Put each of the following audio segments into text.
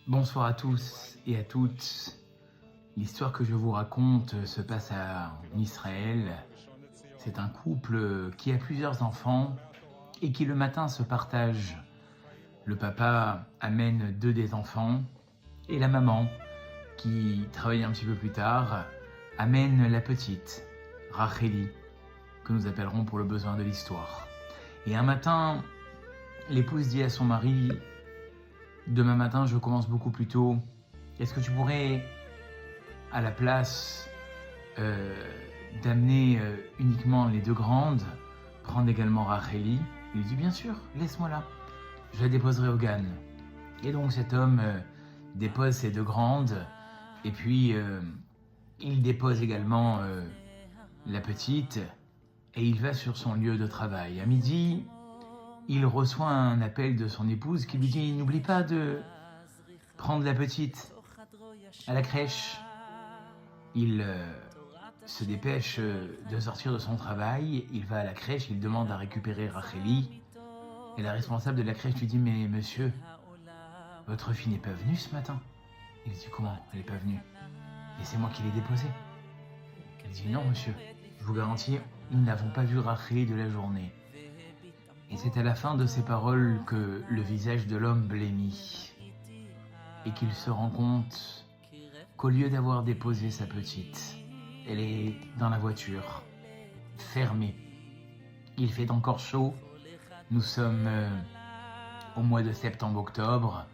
Bonsoir à tous et à toutes. L'histoire que je vous raconte se passe en Israël. C'est un couple qui a plusieurs enfants et qui le matin se partagent. Le papa amène 2 des enfants et la maman, qui travaille un petit peu plus tard, amène la petite, Racheli, que nous appellerons pour le besoin de l'histoire. Et un matin, l'épouse dit à son mari: demain matin, je commence beaucoup plus tôt. Est-ce que tu pourrais, à la place d'amener uniquement les 2 grandes, prendre également Racheli? Il lui dit: bien sûr, laisse-moi là. Je la déposerai au GAN. Et donc cet homme dépose ses 2 grandes, et puis il dépose également la petite, et il va sur son lieu de travail. À midi, il reçoit un appel de son épouse qui lui dit: n'oublie pas de prendre la petite à la crèche. Il se dépêche de sortir de son travail, il va à la crèche, il demande à récupérer Racheli. Et la responsable de la crèche lui dit: mais monsieur, votre fille n'est pas venue ce matin? Il dit: comment elle n'est pas venue? Et c'est moi qui l'ai déposée. Elle dit: non monsieur, je vous garantis, nous n'avons pas vu Racheli de la journée. Et c'est à la fin de ces paroles que le visage de l'homme blêmit et qu'il se rend compte qu'au lieu d'avoir déposé sa petite, elle est dans la voiture, fermée. Il fait encore chaud, nous sommes au mois de septembre-octobre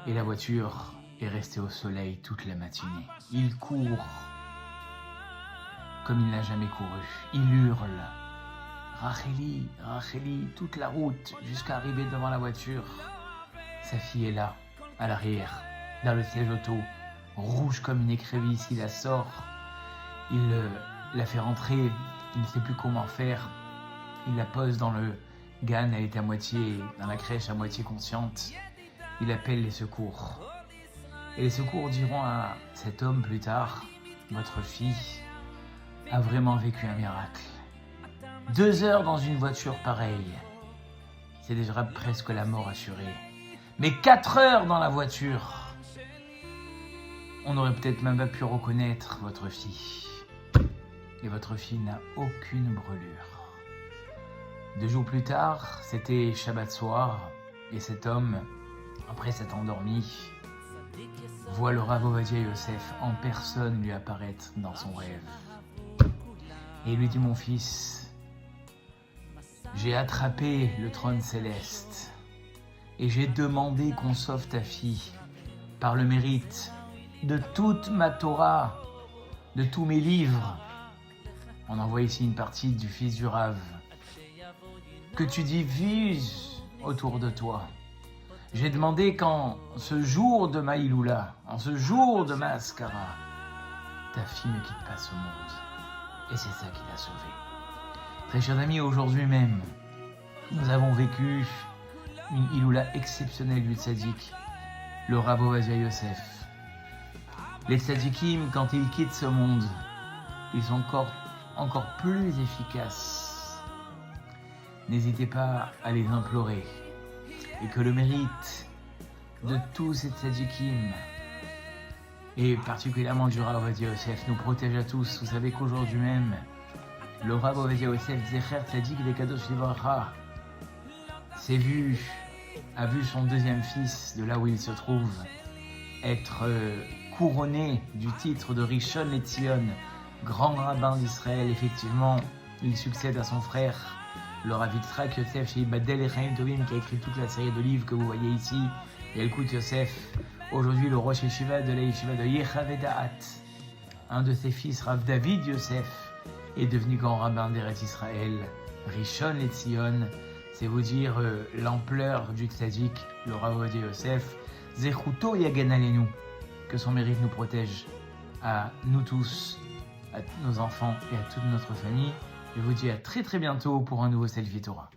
et la voiture est restée au soleil toute la matinée. Il court comme il n'a jamais couru, il hurle: Racheli, Racheli, toute la route jusqu'à arriver devant la voiture. Sa fille est là, à l'arrière, dans le siège auto, rouge comme une écrevisse. Il la sort, il la fait rentrer, il ne sait plus comment faire. Il la pose dans le GAN, elle est à moitié dans la crèche, à moitié consciente. Il appelle les secours. Et les secours diront à cet homme plus tard: votre fille a vraiment vécu un miracle. 2 heures dans une voiture pareille, c'est déjà presque la mort assurée. Mais 4 heures dans la voiture, on n'aurait peut-être même pas pu reconnaître votre fille. Et votre fille n'a aucune brûlure. 2 jours plus tard, c'était Shabbat soir, et cet homme, après s'être endormi, voit le Rav Ovadia Yosef en personne lui apparaître dans son rêve. Et il lui dit: mon fils, j'ai attrapé le trône céleste et j'ai demandé qu'on sauve ta fille par le mérite de toute ma Torah, de tous mes livres. On envoie ici une partie du fils du Rav que tu diffuses autour de toi. J'ai demandé qu'en ce jour de ma Iloula, en ce jour de ma Askara, ta fille ne quitte pas ce monde. Et c'est ça qui l'a sauvée. Très chers amis, aujourd'hui même, nous avons vécu une Iloula exceptionnelle du tzaddik, le Rav Ovadia Yosef. Les tzaddikim, quand ils quittent ce monde, ils sont encore plus efficaces. N'hésitez pas à les implorer. Et que le mérite de tous ces tzaddikim, et particulièrement du Rav Ovadia Yosef, nous protège à tous. Vous savez qu'aujourd'hui même, le Rav Ovadia Yosef, Zecher Tzadik Vekadosh Livracha, a vu son 2e fils, de là où il se trouve, être couronné du titre de Rishon LeZion, grand rabbin d'Israël. Effectivement, il succède à son frère, le Rav Yitzhak Yosef Sheibadel Echaim Tovim, qui a écrit toute la série de livres que vous voyez ici, et Elkut Yosef. Aujourd'hui, le Rosh Yeshiva de la Yeshiva de Yechavé Da'at, un de ses fils, Rav David Yosef, est devenu grand rabbin d'Eretz Israël, Rishon LeZion. C'est vous dire l'ampleur du tzaddik, le Rav Ovadia Yosef. Zechuto Yagan Alenu, que son mérite nous protège à nous tous, à nos enfants et à toute notre famille. Je vous dis à très très bientôt pour un nouveau Selfie Torah.